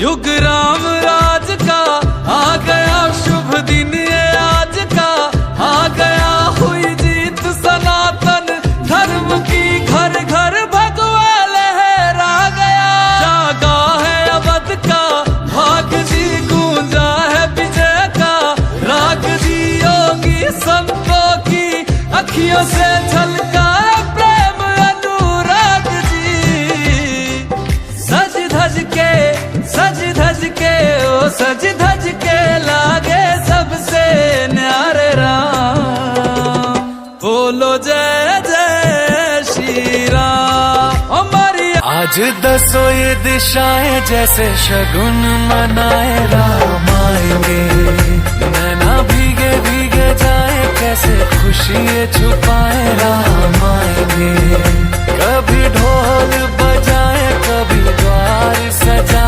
युग राम राज का आ गया शुभ दिन ये आज का, आ गया हुई जीत सनातन धर्म की, घर घर भगवा लहरा गया। जागा है अवध का भाग जी, गूंजा है विजय का राग जी, योगी संतों की अखियों से झलका प्रेम अनुराग जी। सज धज के ओ सज धज के लागे सबसे न्यारे राम, बोलो जय जय श्री राम। हमारी आज दसो ये दिशाएं जैसे शगुन मनाए, राम आएंगे। नैना भीगे भीगे जाए कैसे खुशी ये छुपाए, राम आएंगे। कभी ढोल बजाए कभी द्वार सजा